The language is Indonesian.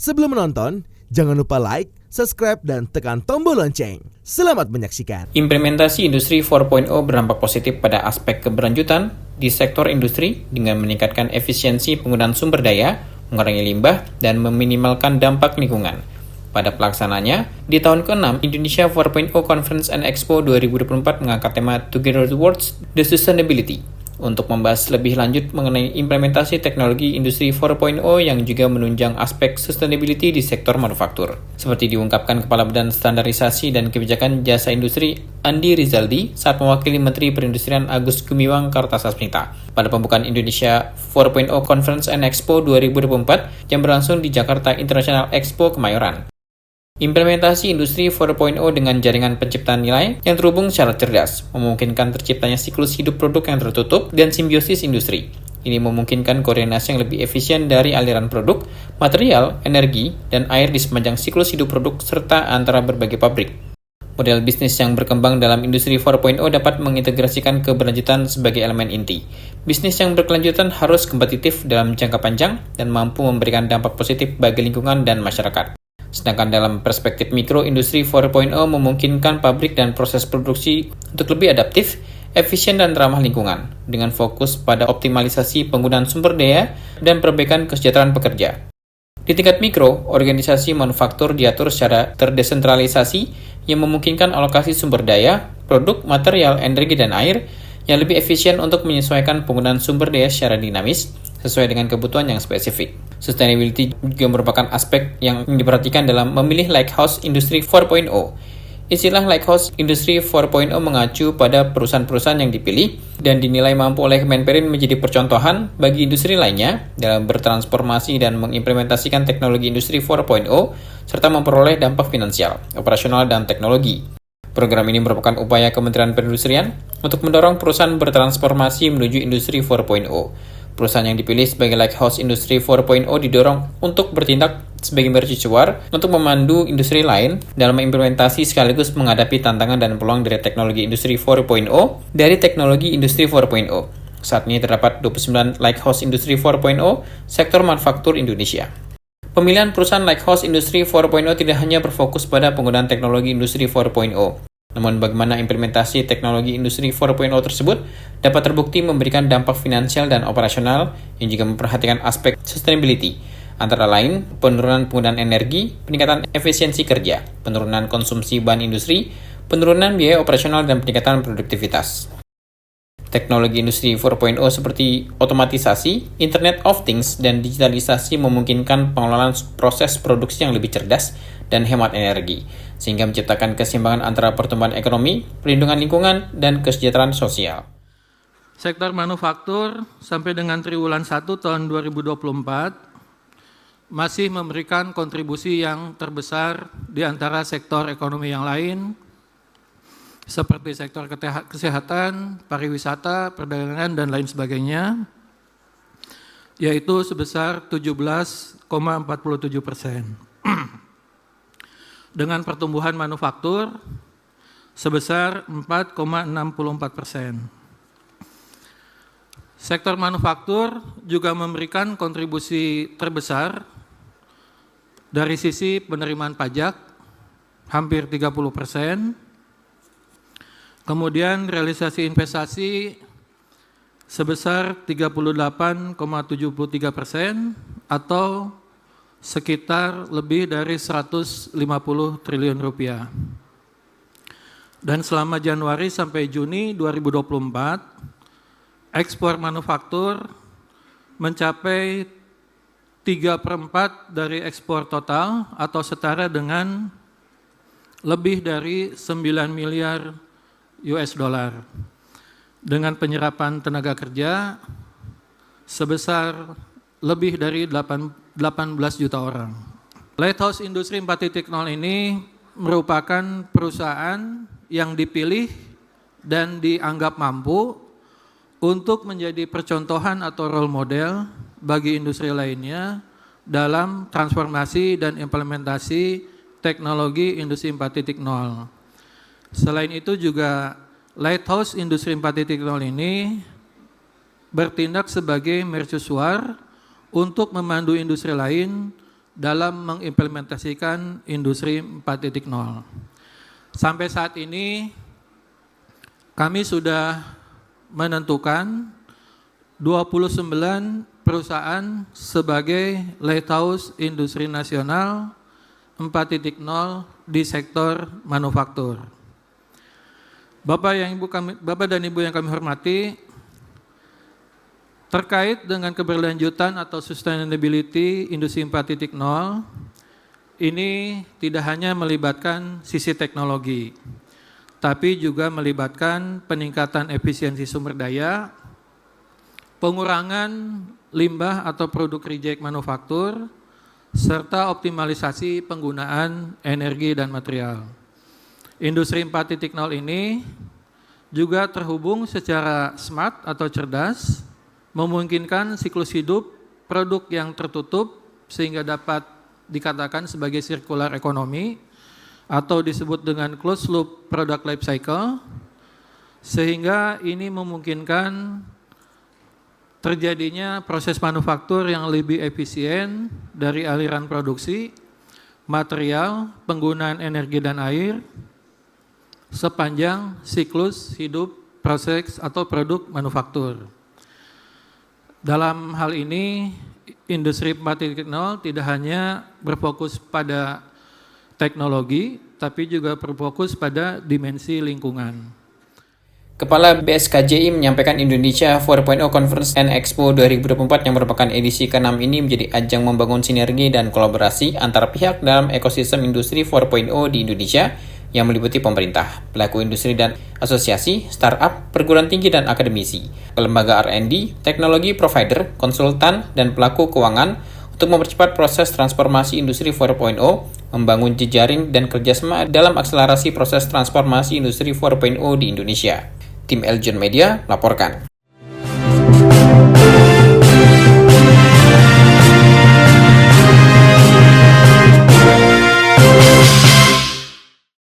Sebelum menonton, jangan lupa like, subscribe, dan tekan tombol lonceng. Selamat menyaksikan. Implementasi Industri 4.0 berdampak positif pada aspek keberlanjutan di sektor industri dengan meningkatkan efisiensi penggunaan sumber daya, mengurangi limbah, dan meminimalkan dampak lingkungan. Pada pelaksanaannya, di tahun ke-6, Indonesia 4.0 Conference and Expo 2024 mengangkat tema Together Towards the Sustainability untuk membahas lebih lanjut mengenai implementasi teknologi Industri 4.0 yang juga menunjang aspek sustainability di sektor manufaktur. Seperti diungkapkan Kepala Badan Standarisasi dan Kebijakan Jasa Industri Andi Rizaldi saat mewakili Menteri Perindustrian Agus Gumiwang Kartasasmita pada pembukaan Indonesia 4.0 Conference and Expo 2024 yang berlangsung di Jakarta International Expo Kemayoran. Implementasi Industri 4.0 dengan jaringan penciptaan nilai yang terhubung secara cerdas, memungkinkan terciptanya siklus hidup produk yang tertutup dan simbiosis industri. Ini memungkinkan koordinasi yang lebih efisien dari aliran produk, material, energi, dan air di sepanjang siklus hidup produk serta antara berbagai pabrik. Model bisnis yang berkembang dalam Industri 4.0 dapat mengintegrasikan keberlanjutan sebagai elemen inti. Bisnis yang berkelanjutan harus kompetitif dalam jangka panjang dan mampu memberikan dampak positif bagi lingkungan dan masyarakat. Sedangkan dalam perspektif mikro, Industri 4.0 memungkinkan pabrik dan proses produksi untuk lebih adaptif, efisien dan ramah lingkungan, dengan fokus pada optimalisasi penggunaan sumber daya dan perbaikan kesejahteraan pekerja. Di tingkat mikro, organisasi manufaktur diatur secara terdesentralisasi yang memungkinkan alokasi sumber daya, produk, material, energi, dan air yang lebih efisien untuk menyesuaikan penggunaan sumber daya secara dinamis sesuai dengan kebutuhan yang spesifik. Sustainability juga merupakan aspek yang diperhatikan dalam memilih Lighthouse Industri 4.0. Istilah Lighthouse Industri 4.0 mengacu pada perusahaan-perusahaan yang dipilih dan dinilai mampu oleh Kemenperin menjadi percontohan bagi industri lainnya dalam bertransformasi dan mengimplementasikan teknologi Industri 4.0 serta memperoleh dampak finansial, operasional, dan teknologi. Program ini merupakan upaya Kementerian Perindustrian untuk mendorong perusahaan bertransformasi menuju Industri 4.0. Perusahaan yang dipilih sebagai Lighthouse Industri 4.0 didorong untuk bertindak sebagai mercusuar untuk memandu industri lain dalam implementasi sekaligus menghadapi tantangan dan peluang dari teknologi Industri 4.0 dari teknologi Industri 4.0. Saat ini terdapat 29 Lighthouse Industri 4.0 sektor manufaktur Indonesia. Pemilihan perusahaan Lighthouse Industri 4.0 tidak hanya berfokus pada penggunaan teknologi Industri 4.0, namun bagaimana implementasi teknologi Industri 4.0 tersebut dapat terbukti memberikan dampak finansial dan operasional yang juga memperhatikan aspek sustainability, antara lain penurunan penggunaan energi, peningkatan efisiensi kerja, penurunan konsumsi bahan industri, penurunan biaya operasional, dan peningkatan produktivitas. Teknologi Industri 4.0 seperti otomatisasi, Internet of Things, dan digitalisasi memungkinkan pengelolaan proses produksi yang lebih cerdas dan hemat energi, sehingga menciptakan keseimbangan antara pertumbuhan ekonomi, perlindungan lingkungan, dan kesejahteraan sosial. Sektor manufaktur sampai dengan triwulan 1 tahun 2024 masih memberikan kontribusi yang terbesar di antara sektor ekonomi yang lain, seperti sektor kesehatan, pariwisata, perdagangan, dan lain sebagainya, yaitu sebesar 17,47%. Dengan pertumbuhan manufaktur sebesar 4,64%. Sektor manufaktur juga memberikan kontribusi terbesar dari sisi penerimaan pajak, hampir 30%, kemudian realisasi investasi sebesar 38,73% atau sekitar lebih dari 150 triliun rupiah. Dan selama Januari sampai Juni 2024, ekspor manufaktur mencapai 3/4 dari ekspor total atau setara dengan lebih dari 9 miliar US dollar. Dengan penyerapan tenaga kerja sebesar lebih dari 18 juta orang. Lighthouse Industri 4.0 ini merupakan perusahaan yang dipilih dan dianggap mampu untuk menjadi percontohan atau role model bagi industri lainnya dalam transformasi dan implementasi teknologi Industri 4.0. Selain itu juga Lighthouse Industri 4.0 ini bertindak sebagai mercusuar untuk memandu industri lain dalam mengimplementasikan Industri 4.0. Sampai saat ini kami sudah menentukan 29 perusahaan sebagai Lighthouse Industri Nasional 4.0 di sektor manufaktur. Bapak dan Ibu yang kami hormati, terkait dengan keberlanjutan atau sustainability Industri 4.0, ini tidak hanya melibatkan sisi teknologi, tapi juga melibatkan peningkatan efisiensi sumber daya, pengurangan limbah atau produk reject manufaktur, serta optimalisasi penggunaan energi dan material. Industri 4.0 ini juga terhubung secara smart atau cerdas, memungkinkan siklus hidup produk yang tertutup sehingga dapat dikatakan sebagai circular economy atau disebut dengan closed loop product life cycle, sehingga ini memungkinkan terjadinya proses manufaktur yang lebih efisien dari aliran produksi, material, penggunaan energi dan air, sepanjang siklus hidup proses atau produk manufaktur. Dalam hal ini, Industri 4.0 tidak hanya berfokus pada teknologi, tapi juga berfokus pada dimensi lingkungan. Kepala BSKJI menyampaikan Indonesia 4.0 Conference and Expo 2024 yang merupakan edisi ke-6 ini menjadi ajang membangun sinergi dan kolaborasi antar pihak dalam ekosistem industri 4.0 di Indonesia yang meliputi pemerintah, pelaku industri dan asosiasi, startup, perguruan tinggi dan akademisi, lembaga R&D, teknologi provider, konsultan, dan pelaku keuangan untuk mempercepat proses transformasi industri 4.0, membangun jejaring dan kerjasama dalam akselerasi proses transformasi industri 4.0 di Indonesia. Tim Eljon Media laporkan.